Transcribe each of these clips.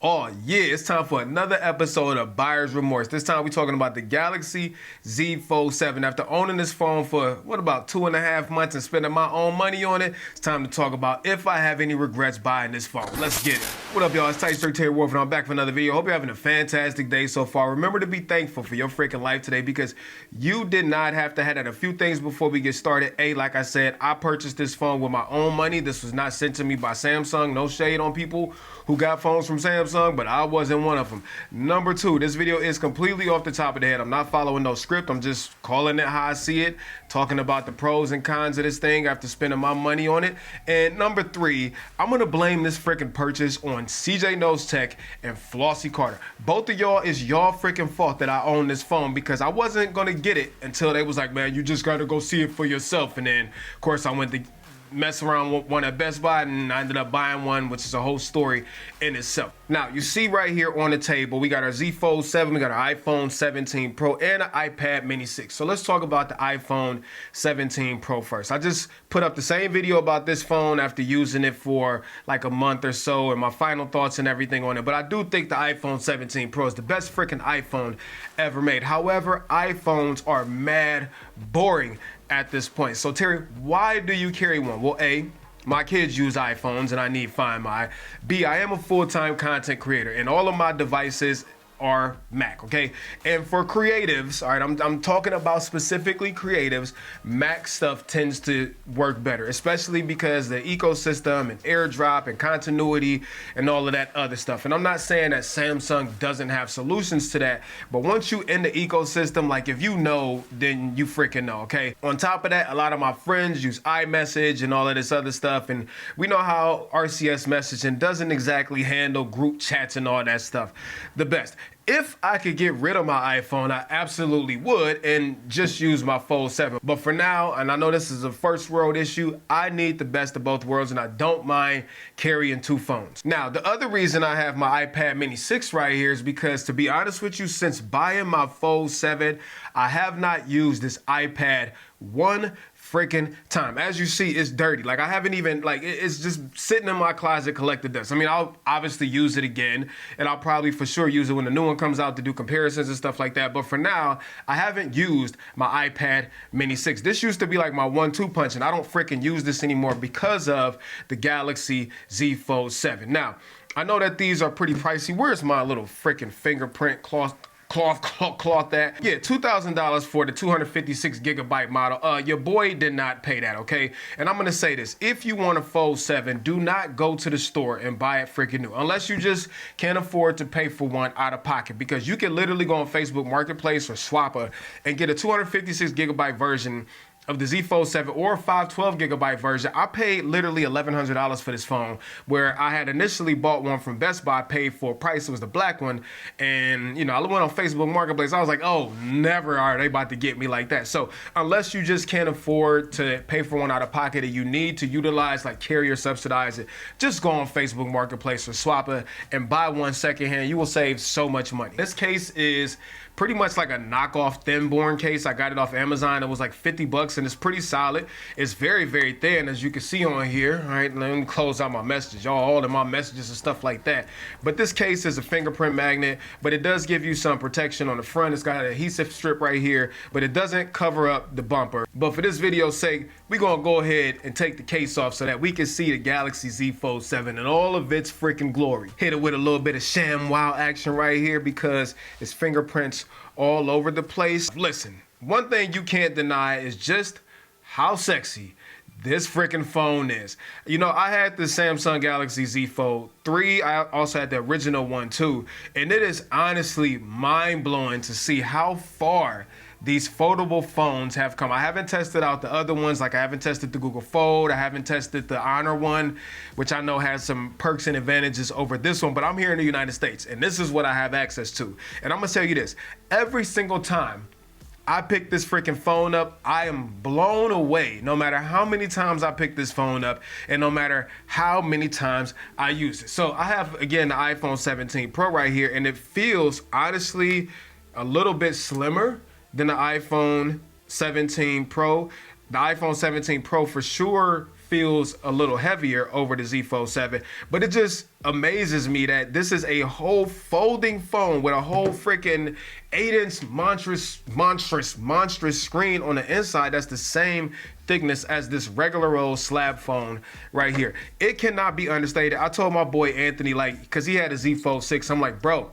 Oh yeah, it's time for another episode of Buyer's Remorse. This time we're talking about the Galaxy Z Fold 7. After owning this phone for, about 2.5 months and spending my own money on it, it's time to talk about if I have any regrets buying this phone. Let's get it. What up, y'all? It's Tight Straight Terry Wolf, and I'm back for another video. Hope you're having a fantastic day so far. Remember to be thankful for your freaking life today because you did not have to have that. A few things before we get started. Like I said, I purchased this phone with my own money. This was not sent to me by Samsung. No shade on people who got phones from Samsung, but I wasn't one of them. Number two, this video is completely off the top of the head. I'm not following no script. I'm just calling it how I see it, talking about the pros and cons of this thing after spending my money on it. And number three, I'm gonna blame this freaking purchase on CJ Knows Tech and Flossie Carter. Both of y'all, is y'all freaking fault that I own this phone because I wasn't gonna get it until they was like, man, you just gotta go see it for yourself. And then, of course, I went to mess around with one at Best Buy and I ended up buying one, which is a whole story in itself. Now, you see right here on the table, we got our Z Fold 7, we got our iPhone 17 Pro, and an iPad Mini 6. So let's talk about the iPhone 17 Pro first. I just put up the same video about this phone after using it for like a month or so and my final thoughts and everything on it. But I do think the iPhone 17 Pro is the best freaking iPhone ever made. However, iPhones are mad boring at this point. So Terry, why do you carry one? Well, A, my kids use iPhones and I need Find My. B, I am a full-time content creator and all of my devices are Mac, okay? And for creatives, all right, I'm talking about specifically creatives, Mac stuff tends to work better, especially because the ecosystem and AirDrop and continuity and all of that other stuff. And I'm not saying that Samsung doesn't have solutions to that, but once you in the ecosystem, like if you know, then you freaking know, okay? On top of that, a lot of my friends use iMessage and all of this other stuff, and we know how RCS messaging doesn't exactly handle group chats and all that stuff the best. If I could get rid of my iPhone, I absolutely would and just use my Fold 7. But for now, and I know this is a first world issue, I need the best of both worlds and I don't mind carrying two phones. Now, the other reason I have my iPad Mini 6 right here is because, to be honest with you, since buying my Fold 7, I have not used this iPad one freaking time. As you see, it's dirty. Like I haven't even, like it's just sitting in my closet collecting dust. I mean, I'll obviously use it again and I'll probably for sure use it when the new one comes out to do comparisons and stuff like that. But for now, I haven't used my iPad Mini 6. This used to be like my 1-2 punch and I don't freaking use this anymore because of the Galaxy Z Fold 7. Now, I know that these are pretty pricey. Where's my little freaking fingerprint cloth that? Yeah, $2,000 for the 256 gigabyte model. Your boy did not pay that, okay? And I'm gonna say this, if you want a Fold 7, do not go to the store and buy it freaking new, unless you just can't afford to pay for one out of pocket, because you can literally go on Facebook Marketplace or Swapper and get a 256 gigabyte version of the Z Fold 7 or 512 gigabyte version. I paid literally $1,100 for this phone, where I had initially bought one from Best Buy, paid for a price, it was the black one, and you know, I went on Facebook Marketplace, I was like, oh, never are they about to get me like that. So unless you just can't afford to pay for one out of pocket and you need to utilize like carrier subsidize it, just go on Facebook Marketplace or Swapper and buy one secondhand. You will save so much money. This case is pretty much like a knockoff thin-born case. I got it off Amazon. It was like 50 bucks and it's pretty solid. It's very, very thin, as you can see on here. All right, let me close out my messages. Y'all, all of my messages and stuff like that. But this case is a fingerprint magnet, but it does give you some protection on the front. It's got an adhesive strip right here, but it doesn't cover up the bumper. But for this video's sake, we're gonna go ahead and take the case off so that we can see the Galaxy Z Fold 7 in all of its freaking glory. Hit it with a little bit of sham wow action right here because it's fingerprints all over the place. Listen, one thing you can't deny is just how sexy this freaking phone is. You know, I had the Samsung Galaxy Z Fold 3. I also had the original one too. And it is honestly mind-blowing to see how far these foldable phones have come. I haven't tested out the other ones, like I haven't tested the Google Fold, I haven't tested the Honor one, which I know has some perks and advantages over this one, but I'm here in the United States, and this is what I have access to. And I'm gonna tell you this, every single time I pick this freaking phone up, I am blown away, no matter how many times I pick this phone up and no matter how many times I use it. So I have, again, the iPhone 17 Pro right here, and it feels honestly a little bit slimmer than the iPhone 17 Pro. The iPhone 17 Pro for sure feels a little heavier over the Z Fold 7, but it just amazes me that this is a whole folding phone with a whole freaking 8-inch monstrous screen on the inside that's the same thickness as this regular old slab phone right here. It cannot be understated. I told my boy Anthony, like, because he had a Z Fold 6, I'm like, bro,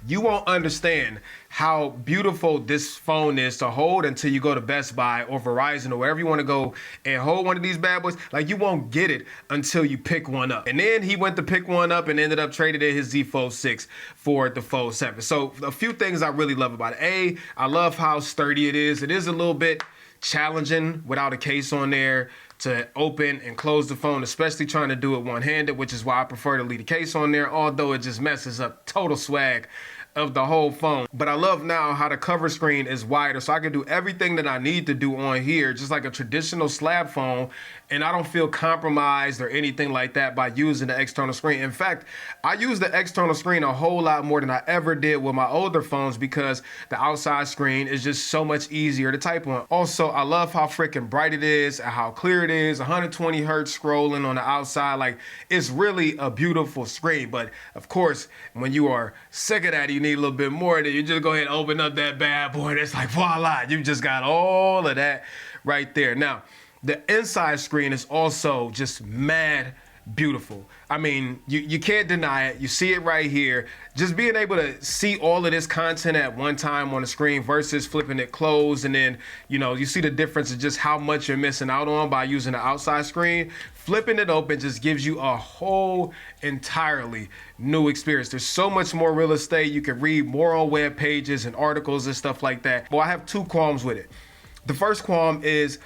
you won't understand how beautiful this phone is to hold until you go to Best Buy or Verizon or wherever you want to go and hold one of these bad boys. Like, you won't get it until you pick one up. And then he went to pick one up and ended up trading in his Z Fold 6 for the Fold 7. So a few things I really love about it. A, I love how sturdy it is. It is a little bit challenging without a case on there to open and close the phone, especially trying to do it one-handed, which is why I prefer to leave a case on there, although it just messes up total swag of the whole phone. But I love now how the cover screen is wider, so I can do everything that I need to do on here, just like a traditional slab phone, and I don't feel compromised or anything like that by using the external screen. In fact, I use the external screen a whole lot more than I ever did with my older phones because the outside screen is just so much easier to type on. Also, I love how freaking bright it is and how clear it is, 120 hertz scrolling on the outside. Like, it's really a beautiful screen. But of course, when you are sick of that, you need a little bit more, then you just go ahead and open up that bad boy. It's like, voila, you just got all of that right there. Now, the inside screen is also just mad beautiful. I mean, you can't deny it. You see it right here. Just being able to see all of this content at one time on the screen versus flipping it closed, and then, you know, you see the difference of just how much you're missing out on by using the outside screen. Flipping it open just gives you a whole entirely new experience. There's so much more real estate. You can read more on web pages and articles and stuff like that. Well, I have two qualms with it. The first qualm is,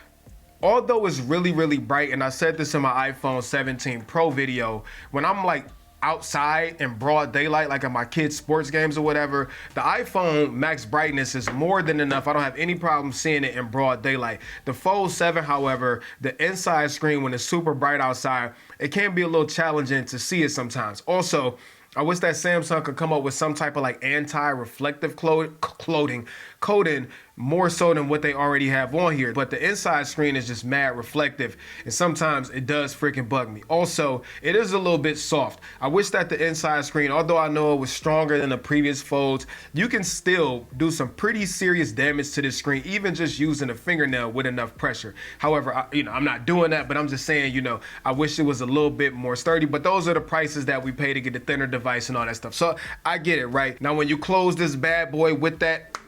although it's really, really bright, and I said this in my iPhone 17 Pro video, when I'm like outside in broad daylight, like at my kids' sports games or whatever, the iPhone max brightness is more than enough. I don't have any problem seeing it in broad daylight. The Fold 7, however, the inside screen, when it's super bright outside, it can be a little challenging to see it sometimes. Also, I wish that Samsung could come up with some type of like anti-reflective coating more so than what they already have on here. But the inside screen is just mad reflective, and sometimes it does freaking bug me. Also, it is a little bit soft. I wish that the inside screen, although I know it was stronger than the previous folds, you can still do some pretty serious damage to this screen, even just using a fingernail with enough pressure. However, I'm not doing that, but I'm just saying, I wish it was a little bit more sturdy. But those are the prices that we pay to get the thinner device and all that stuff. So I get it, right? Now, when you close this bad boy with that,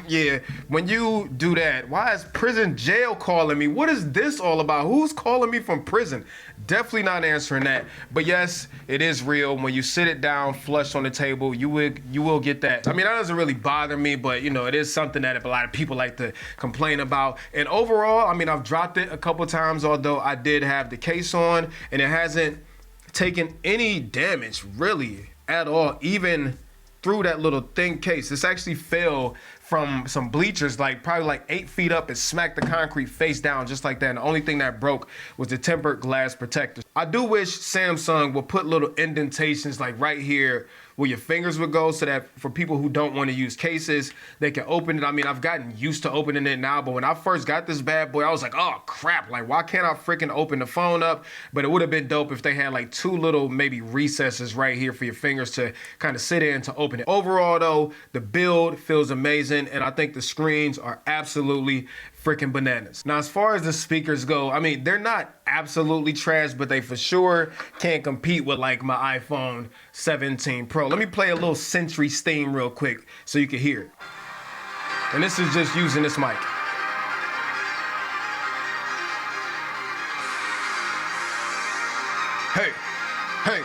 yeah, when you do that, why is prison jail calling me? What is this all about? Who's calling me from prison? Definitely not answering that. But yes, it is real. When you sit it down flush on the table, you will get that. I mean, that doesn't really bother me, but it is something that a lot of people like to complain about. And overall, I mean, I've dropped it a couple times, although I did have the case on, and it hasn't taken any damage really at all, even through that little thin case. This actually fell from some bleachers, probably like 8 feet up, and smacked the concrete face down just like that. And the only thing that broke was the tempered glass protector. I do wish Samsung would put little indentations like right here where your fingers would go, so that for people who don't want to use cases, they can open it. I mean, I've gotten used to opening it now, but when I first got this bad boy, I was like, oh crap, like why can't I freaking open the phone up? But it would have been dope if they had like 2 little maybe recesses right here for your fingers to kind of sit in to open it. Overall though, the build feels amazing, and I think the screens are absolutely freaking bananas. Now, as far as the speakers go, I mean, they're not absolutely trash, but they for sure can't compete with like my iPhone 17 Pro. Let me play a little Sentry Steam real quick so you can hear it. And this is just using this mic. Hey, hey.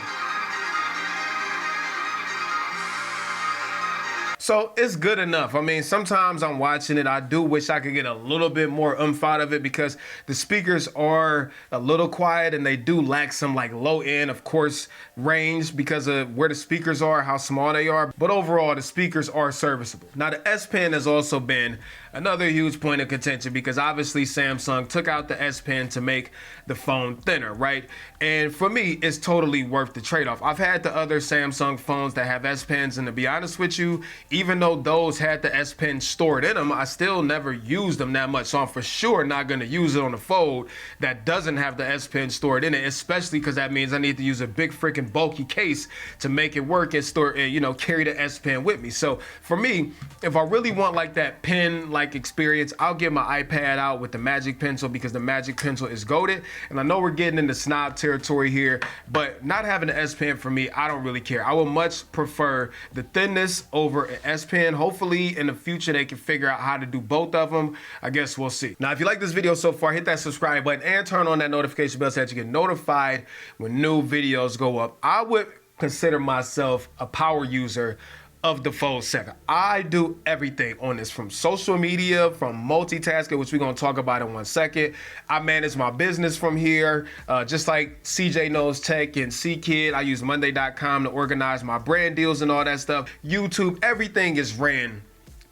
So it's good enough. I mean, sometimes I'm watching it, I do wish I could get a little bit more oomph out of it, because the speakers are a little quiet and they do lack some like low end, of course, range because of where the speakers are, how small they are. But overall, the speakers are serviceable. Now, the S Pen has also been another huge point of contention, because obviously Samsung took out the S Pen to make the phone thinner, right? And for me, it's totally worth the trade-off. I've had the other Samsung phones that have S Pens, and to be honest with you, even though those had the S Pen stored in them, I still never used them that much. So I'm for sure not gonna use it on a Fold that doesn't have the S Pen stored in it, especially because that means I need to use a big freaking bulky case to make it work and store, carry the S Pen with me. So for me, if I really want like that pen like experience, I'll get my iPad out with the Magic Pencil because the Magic Pencil is goated. And I know we're getting into snob territory here, but not having the S Pen for me, I don't really care. I would much prefer the thinness over an S Pen. Hopefully in the future they can figure out how to do both of them. I guess we'll see. Now, if you like this video so far, hit that subscribe button and turn on that notification bell so that you get notified when new videos go up. I would consider myself a power user of the Fold 7. I do everything on this, from social media, from multitasking, which we're gonna talk about in 1 second. I manage my business from here, just like CJ Knows Tech and C-Kid. I use Monday.com to organize my brand deals and all that stuff. YouTube, everything is ran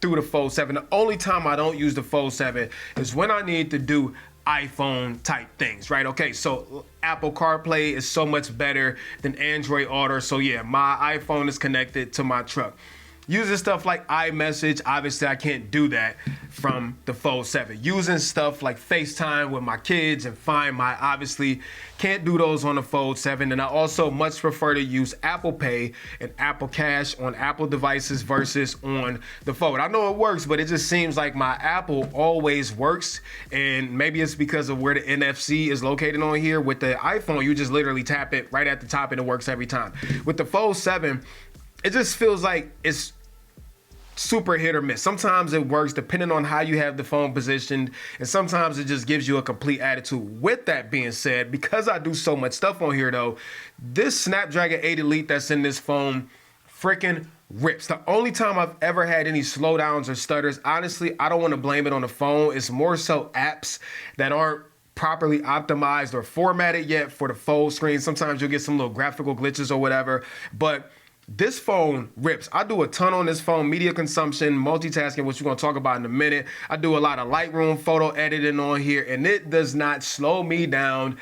through the Fold 7. The only time I don't use the Fold 7 is when I need to do iPhone type things, right? Okay, so Apple CarPlay is so much better than Android Auto. So yeah, my iPhone is connected to my truck. Using stuff like iMessage, obviously I can't do that from the Fold 7. Using stuff like FaceTime with my kids and Find My, obviously can't do those on the Fold 7. And I also much prefer to use Apple Pay and Apple Cash on Apple devices versus on the Fold. I know it works, but it just seems like my Apple always works. And maybe it's because of where the NFC is located on here. With the iPhone, you just literally tap it right at the top and it works every time. With the Fold 7, it just feels like it's super hit or miss. Sometimes it works depending on how you have the phone positioned, and sometimes it just gives you a complete attitude. With that being said, because I do so much stuff on here though, this Snapdragon 8 Elite that's in this phone freaking rips. The only time I've ever had any slowdowns or stutters, honestly, I don't want to blame it on the phone. It's more so apps that aren't properly optimized or formatted yet for the Fold screen. Sometimes you'll get some little graphical glitches or whatever, but this phone rips. I do a ton on this phone, media consumption, multitasking, which we're gonna talk about in a minute. I do a lot of Lightroom photo editing on here, and it does not slow me down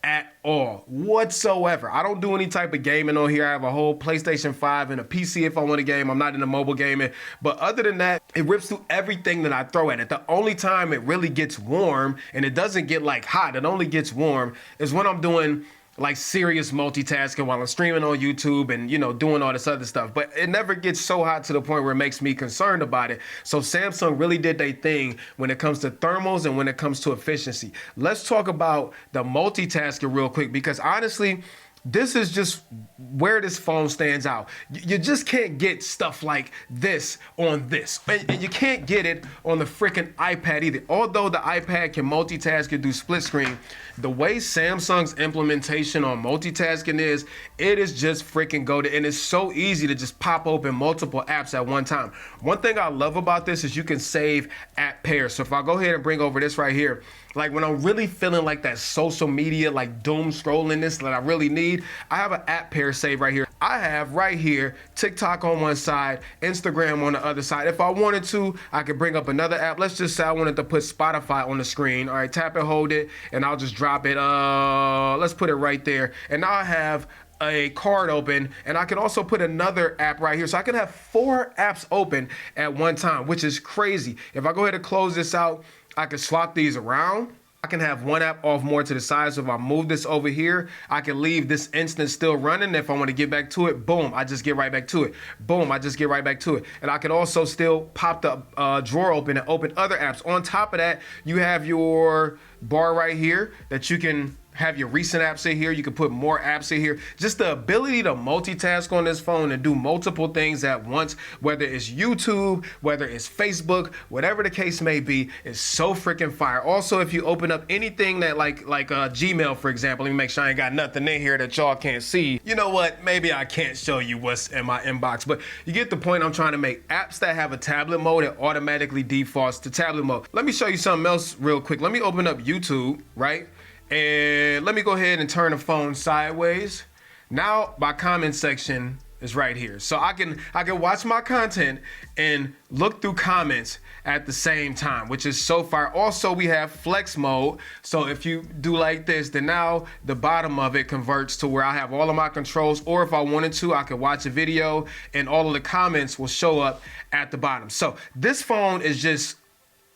at all whatsoever. I don't do any type of gaming on here. I have a whole PlayStation 5 and a PC if I want to game. I'm not into mobile gaming, but other than that, it rips through everything that I throw at it. The only time it really gets warm, and it doesn't get like hot, it only gets warm, is when I'm doing like serious multitasking while I'm streaming on YouTube and, doing all this other stuff. But it never gets so hot to the point where it makes me concerned about it. So Samsung really did their thing when it comes to thermals and when it comes to efficiency. Let's talk about the multitasking real quick, because honestly, this is just where this phone stands out. You just can't get stuff like this on this. And you can't get it on the freaking iPad either. Although the iPad can multitask and do split screen, the way Samsung's implementation on multitasking is, it is just freaking goated. And it's so easy to just pop open multiple apps at one time. One thing I love about this is you can save app pairs. So if I go ahead and bring over this right here, like when I'm really feeling like that social media, like doom scrollingness that I really need, I have an app pair saved right here. I have right here TikTok on one side, Instagram on the other side. If I wanted to, I could bring up another app. Let's just say I wanted to put Spotify on the screen. All right, tap and hold it, and I'll just drop it. Let's put it right there. And now I have a card open, and I can also put another app right here. So I can have 4 apps open at one time, which is crazy. If I go ahead and close this out, I can swap these around. I can have one app off more to the side. So if I move this over here, I can leave this instance still running. If I want to get back to it, boom, I just get right back to it. Boom, I just get right back to it. And I can also still pop the drawer open and open other apps. On top of that, you have your bar right here that you can have your recent apps in here. You can put more apps in here. Just the ability to multitask on this phone and do multiple things at once, whether it's YouTube, whether it's Facebook, whatever the case may be, is so freaking fire. Also, if you open up anything that like Gmail, for example, let me make sure I ain't got nothing in here that y'all can't see. You know what? Maybe I can't show you what's in my inbox, but you get the point I'm trying to make. Apps that have a tablet mode, it automatically defaults to tablet mode. Let me show you something else real quick. Let me open up YouTube, right? And let me go ahead and turn the phone sideways. Now my comment section is right here. So I can watch my content and look through comments at the same time, which is so far. Also, we have flex mode. So if you do like this, then now the bottom of it converts to where I have all of my controls, or if I wanted to, I could watch a video and all of the comments will show up at the bottom. So this phone is just,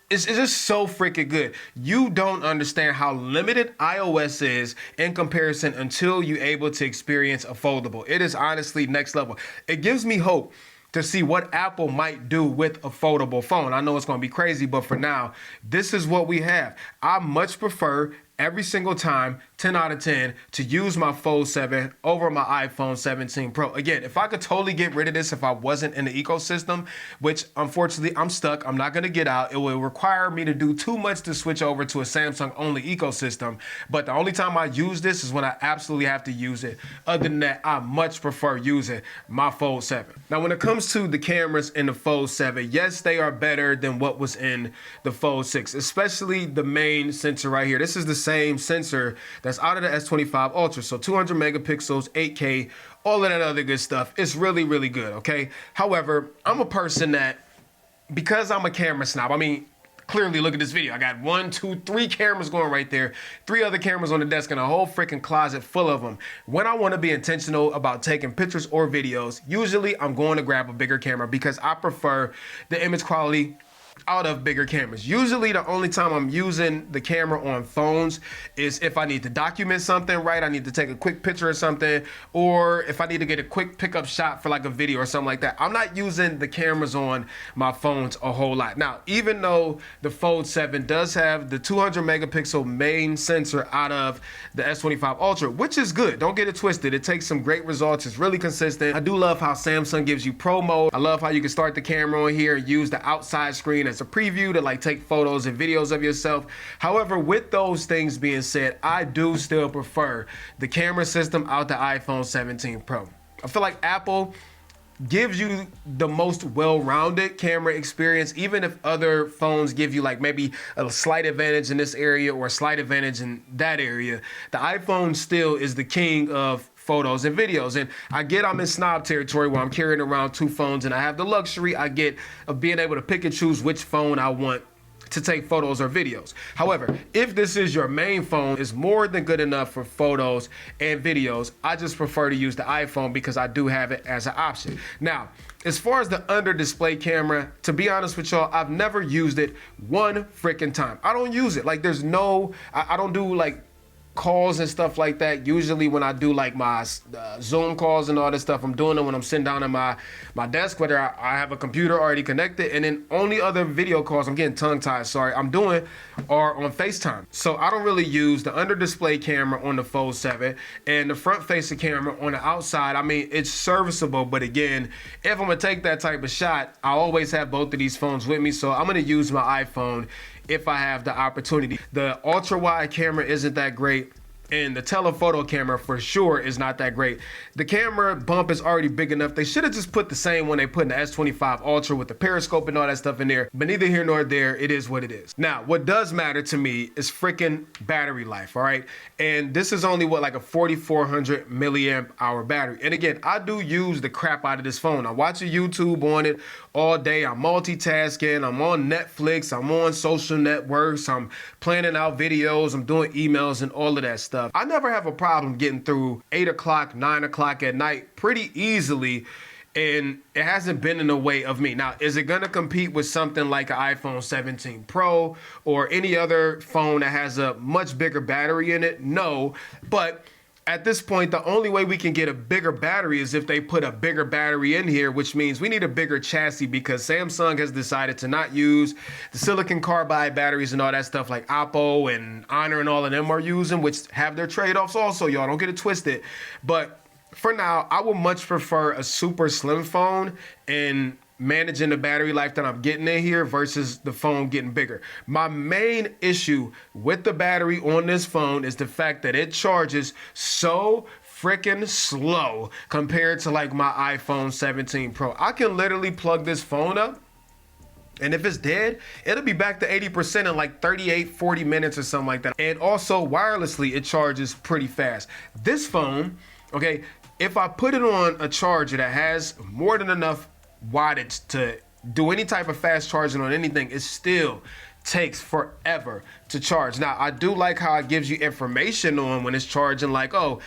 it's just so freaking good. You don't understand how limited iOS is in comparison until you're able to experience a foldable. It is honestly next level. It gives me hope to see what Apple might do with a foldable phone. I know it's going to be crazy, but for now, this is what we have. I much prefer every single time, 10 out of 10, to use my Fold 7 over my iPhone 17 Pro. Again, if I could totally get rid of this if I wasn't in the ecosystem, which unfortunately I'm stuck, I'm not gonna get out. It will require me to do too much to switch over to a Samsung only ecosystem. But the only time I use this is when I absolutely have to use it. Other than that, I much prefer using my Fold 7. Now, when it comes to the cameras in the Fold 7, yes, they are better than what was in the Fold 6, especially the main sensor right here. This is the same sensor that's out of the S25 Ultra. So 200 megapixels, 8K, all of that other good stuff. It's really, really good, okay? However, I'm a person that, because I'm a camera snob, I mean, clearly look at this video. I got 1, 2, 3 cameras going right there, 3 other cameras on the desk, and a whole freaking closet full of them. When I want to be intentional about taking pictures or videos, usually I'm going to grab a bigger camera because I prefer the image quality out of bigger cameras. Usually the only time I'm using the camera on phones is if I need to document something, right? I need to take a quick picture or something, or if I need to get a quick pickup shot for like a video or something like that. I'm not using the cameras on my phones a whole lot. Now, even though the Fold 7 does have the 200 megapixel main sensor out of the S25 Ultra, which is good. Don't get it twisted. It takes some great results. It's really consistent. I do love how Samsung gives you Pro mode. I love how you can start the camera on here and use the outside screen as a preview to like take photos and videos of yourself. However, with those things being said, I do still prefer the camera system out the iPhone 17 Pro. I feel like Apple gives you the most well-rounded camera experience, even if other phones give you like maybe a slight advantage in this area or a slight advantage in that area. The iPhone still is the king of photos and videos. And I get I'm in snob territory where I'm carrying around 2 phones and I have the luxury I get of being able to pick and choose which phone I want to take photos or videos. However, if this is your main phone, it's more than good enough for photos and videos. I just prefer to use the iPhone because I do have it as an option. Now, as far as the under display camera, to be honest with y'all, I've never used it one freaking time. I don't use it. Like there's no, I don't do like calls and stuff like that. Usually when I do like my Zoom calls and all this stuff, I'm doing them when I'm sitting down at my desk, whether I have a computer already connected, and then only other video calls, I'm getting tongue tied, sorry, I'm doing are on FaceTime. So I don't really use the under display camera on the Fold 7 and the front facing camera on the outside. I mean, it's serviceable, but again, if I'm gonna take that type of shot, I always have both of these phones with me, so I'm gonna use my iPhone if I have the opportunity. The ultra wide camera isn't that great, and the telephoto camera for sure is not that great. The camera bump is already big enough. They should have just put the same one they put in the S25 Ultra with the periscope and all that stuff in there, but neither here nor there, it is what it is. Now, what does matter to me is freaking battery life, all right? And this is only what, like a 4,400 milliamp hour battery. And again, I do use the crap out of this phone. I'm watching YouTube on it all day. I'm multitasking. I'm on Netflix. I'm on social networks. I'm planning out videos. I'm doing emails and all of that stuff. I never have a problem getting through 8 o'clock, 9 o'clock at night pretty easily, and it hasn't been in the way of me. Now, is it gonna compete with something like an iPhone 17 Pro or any other phone that has a much bigger battery in it? No, but at this point, the only way we can get a bigger battery is if they put a bigger battery in here, which means we need a bigger chassis because Samsung has decided to not use the silicon carbide batteries and all that stuff like Oppo and Honor and all of them are using, which have their trade-offs also, y'all. Don't get it twisted. But for now, I would much prefer a super slim phone and managing the battery life that I'm getting in here versus the phone getting bigger. My main issue with the battery on this phone is the fact that it charges so freaking slow compared to like my iPhone 17 Pro. I can literally plug this phone up, and if it's dead, it'll be back to 80% in like 38, 40 minutes or something like that. And also wirelessly, it charges pretty fast. This phone, okay, if I put it on a charger that has more than enough wattage to do any type of fast charging on anything, it still takes forever to charge. Now, I do like how it gives you information on when it's charging, like, oh,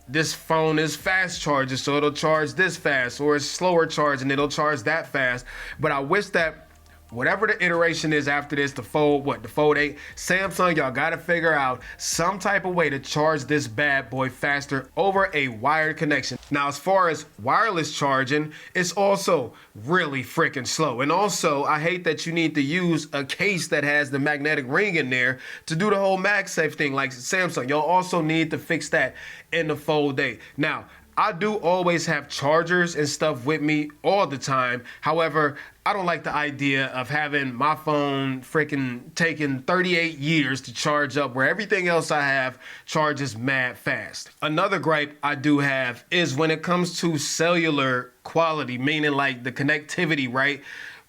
this phone is fast charging, so it'll charge this fast, or it's slower charging, it'll charge that fast. But I wish that whatever the iteration is after this, the Fold 8, Samsung, y'all gotta figure out some type of way to charge this bad boy faster over a wired connection. Now, as far as wireless charging, it's also really freaking slow. And also, I hate that you need to use a case that has the magnetic ring in there to do the whole MagSafe thing like Samsung. Y'all also need to fix that in the Fold 8. Now, I do always have chargers and stuff with me all the time. However, I don't like the idea of having my phone freaking taking 38 years to charge up where everything else I have charges mad fast. Another gripe I do have is when it comes to cellular quality, meaning like the connectivity, right?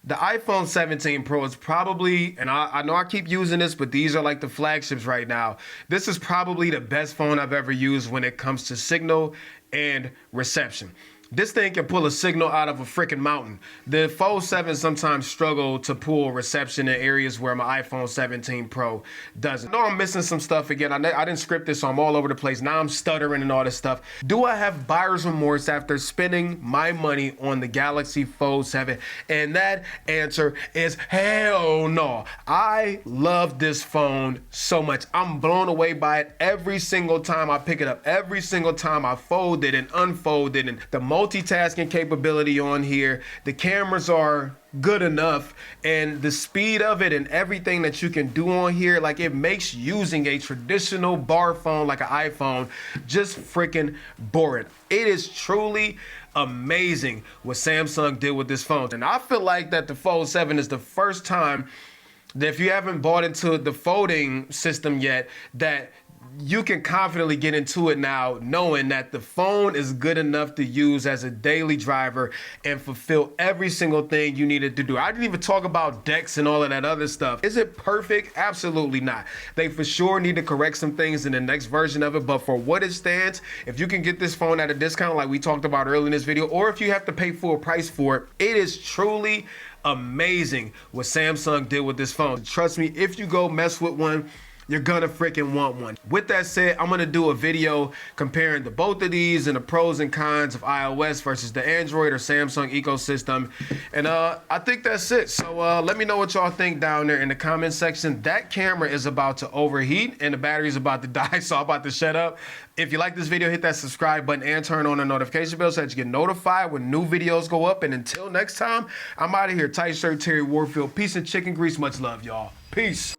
The iPhone 17 Pro is probably, and I know I keep using this, but these are like the flagships right now. This is probably the best phone I've ever used when it comes to signal and reception. This thing can pull a signal out of a freaking mountain. The Fold 7 sometimes struggle to pull reception in areas where my iPhone 17 Pro doesn't. I know I'm missing some stuff again. I didn't script this, so I'm all over the place. Now I'm stuttering and all this stuff. Do I have buyer's remorse after spending my money on the Galaxy Fold 7? And that answer is hell no. I love this phone so much. I'm blown away by it every single time I pick it up. Every single time I fold it and unfold it, and the multitasking capability on here, the cameras are good enough, and the speed of it and everything that you can do on here, like, it makes using a traditional bar phone like an iPhone just freaking boring. It is truly amazing what Samsung did with this phone. And I feel like that the Fold 7 is the first time that, if you haven't bought into the folding system yet, that you can confidently get into it now, knowing that the phone is good enough to use as a daily driver and fulfill every single thing you needed to do. I didn't even talk about decks and all of that other stuff. Is it perfect? Absolutely not. They for sure need to correct some things in the next version of it, but for what it stands, if you can get this phone at a discount like we talked about earlier in this video, or if you have to pay full price for it, it is truly amazing what Samsung did with this phone. Trust me, if you go mess with one, you're gonna freaking want one. With that said, I'm gonna do a video comparing the both of these and the pros and cons of iOS versus the Android or Samsung ecosystem. And I think that's it. So let me know what y'all think down there in the comment section. That camera is about to overheat and the battery's about to die, so I'm about to shut up. If you like this video, hit that subscribe button and turn on the notification bell so that you get notified when new videos go up. And until next time, I'm out of here. Tight shirt, Terry Warfield. Peace and chicken grease. Much love, y'all. Peace.